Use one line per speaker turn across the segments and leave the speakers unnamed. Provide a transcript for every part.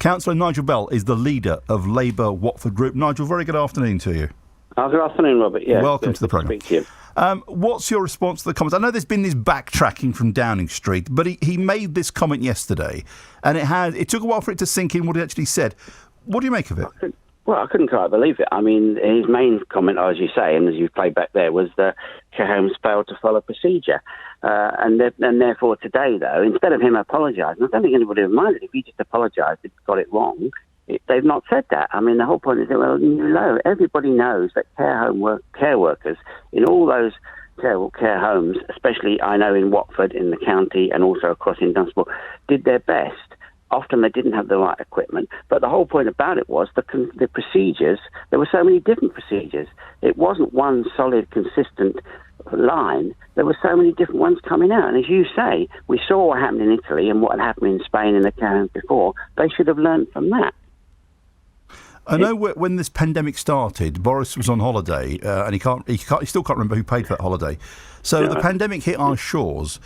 Councillor Nigel Bell is the leader of Labour Watford Group. Nigel, very good afternoon to you.
Good afternoon, Robert. Yeah,
welcome to the programme.
Speak to you.
What's your response to the comments? I know there's been this backtracking from Downing Street, but he made this comment yesterday, and it took a while for it to sink in what he actually said. What do you make of it?
I couldn't quite believe it. I mean, his main comment, as you say, and as you played back there, was that care homes failed to follow procedure. And therefore today, though, instead of him apologising, I don't think anybody would mind it if he just apologised, if he got it wrong. They've not said that. I mean, the whole point is that, well, new low. Everybody knows that care workers in all those terrible care homes, especially I know in Watford, in the county, and also across in Dunstable, did their best. Often they didn't have the right equipment. But the whole point about it was the procedures. There were so many different procedures. It wasn't one solid, consistent line. There were so many different ones coming out. And as you say, we saw what happened in Italy and what had happened in Spain in the care homes before. They should have learned from that.
I know when this pandemic started, Boris was on holiday, and he still can't remember who paid for that holiday. So the pandemic hit our shores.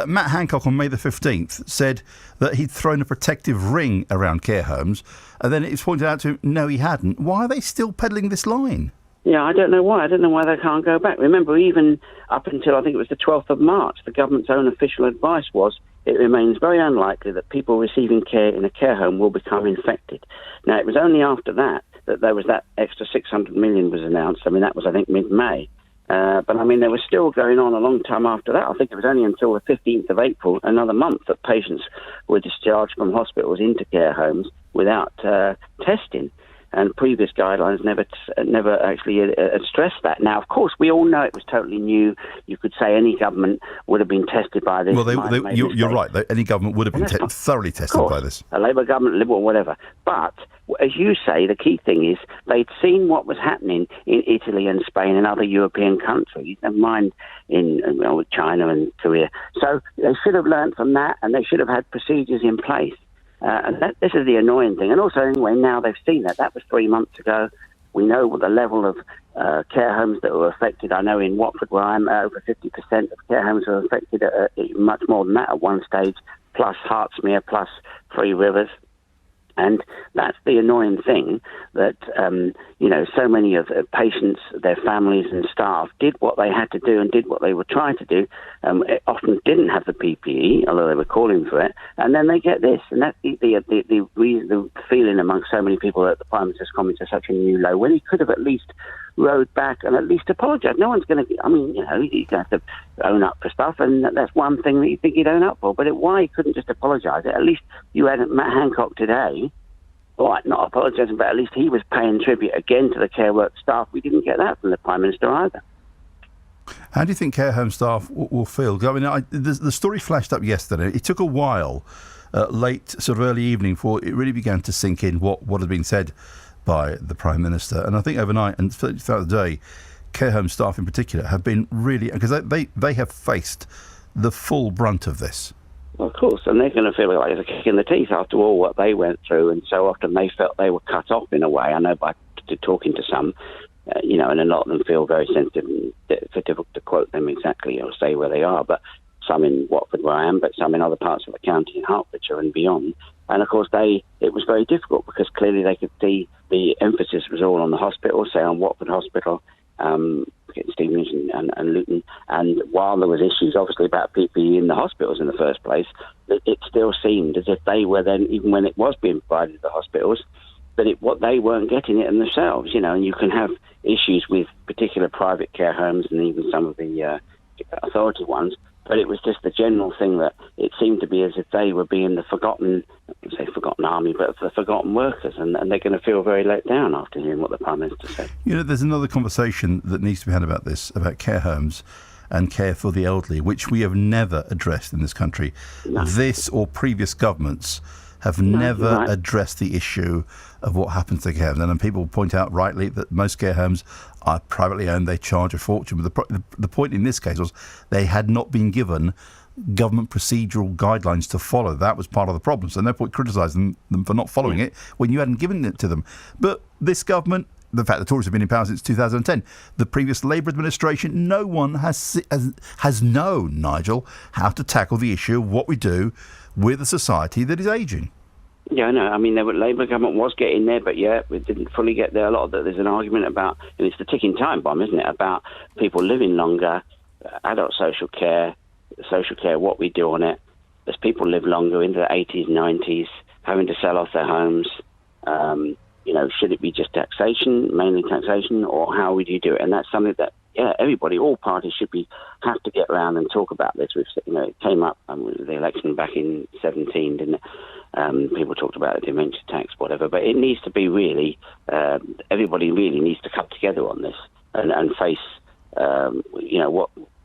Matt Hancock on May the 15th said that he'd thrown a protective ring around care homes, and then it was pointed out to him, no, he hadn't. Why are they still peddling this line?
Yeah, I don't know why. I don't know why they can't go back. Remember, even up until I think it was the 12th of March, the government's own official advice was it remains very unlikely that people receiving care in a care home will become infected. Now, it was only after that there was that extra 600 million was announced. I mean, that was, I think, mid-May. But, I mean, they were still going on a long time after that. I think it was only until the 15th of April, another month, that patients were discharged from hospitals into care homes without testing. And previous guidelines never actually stressed that. Now, of course, we all know it was totally new. You could say any government would have been tested by this.
Well, you're right. Any government would have been thoroughly tested by this.
A Labour government, Liberal, whatever. But, as you say, the key thing is they'd seen what was happening in Italy and Spain and other European countries, never mind in China and Korea. So they should have learned from that, and they should have had procedures in place. And this is the annoying thing. And also, anyway, now they've seen that. That was 3 months ago. We know what the level of care homes that were affected. I know in Watford, where I'm, over 50% of care homes were affected, much more than that at one stage, plus Hertsmere, plus Three Rivers. And that's the annoying thing, that, so many of the patients, their families and staff did what they had to do and did what they were trying to do. It often didn't have the PPE, although they were calling for it. And then they get this. And that's the feeling amongst so many people that the Prime Minister's comments are such a new low, when he could have at least rode back and at least apologised. No one's going to, he's going to have to own up for stuff, and that's one thing that you think he'd own up for. But why he couldn't just apologise? At least you had Matt Hancock today, right, not apologising, but at least he was paying tribute again to the care work staff. We didn't get that from the Prime Minister either.
How do you think care home staff will feel? I mean, the story flashed up yesterday. It took a while, late, sort of early evening, before it really began to sink in what had been said by the Prime Minister. And I think overnight and throughout the day, care home staff in particular have been really, because they have faced the full brunt of this.
Well, of course, and they're going to feel like it's a kick in the teeth after all what they went through, and so often they felt they were cut off in a way. I know by talking to some, and a lot of them feel very sensitive, and it's difficult to quote them exactly or say where they are, but some in Watford where I am, but some in other parts of the county in Hertfordshire and beyond. And of course, it was very difficult because clearly they could see the emphasis was all on the hospital, say on Watford Hospital, Stevenage and Luton. And while there was issues obviously about PPE in the hospitals in the first place, it still seemed as if they were then, even when it was being provided to the hospitals, that what they weren't getting it in themselves, and you can have issues with particular private care homes and even some of the authority ones. But it was just the general thing that it seemed to be as if they were being the forgotten army, but the forgotten workers, and they're going to feel very let down after hearing what the Prime Minister said.
There's another conversation that needs to be had about this, about care homes and care for the elderly, which we have never addressed in this country. No. This or previous governments have never addressed the issue of what happens to care homes. And people point out rightly that most care homes are privately owned, they charge a fortune. But the point in this case was they had not been given government procedural guidelines to follow. That was part of the problem. So no point criticising them for not following it when you hadn't given it to them. But this government, the fact the Tories have been in power since 2010, the previous Labour administration, no one has known, Nigel, how to tackle the issue of what we do with a society that is ageing.
Yeah, I know. I mean, the Labour government was getting there, but yeah, we didn't fully get there. A lot of that, there's an argument about, and it's the ticking time bomb, isn't it? About people living longer, adult social care, what we do on it. As people live longer into the 80s, 90s, having to sell off their homes, should it be just taxation, mainly taxation, or how would you do it? And that's something that, everybody, all parties have to get around and talk about this. It came up with the election back in 2017, didn't it? People talked about the dementia tax, whatever, but it needs to be really, everybody really needs to come together on this and face,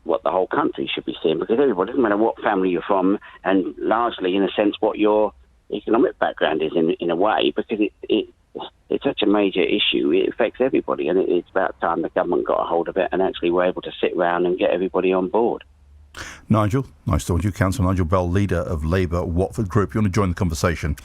what the whole country should be seeing, because everybody, doesn't matter what family you're from, and largely, in a sense, what your economic background is in a way, because it's such a major issue. It affects everybody, and it's about time the government got a hold of it and actually were able to sit around and get everybody on board.
Nigel, nice talking to you. Councillor Nigel Bell, leader of Labour Watford Group. You want to join the conversation?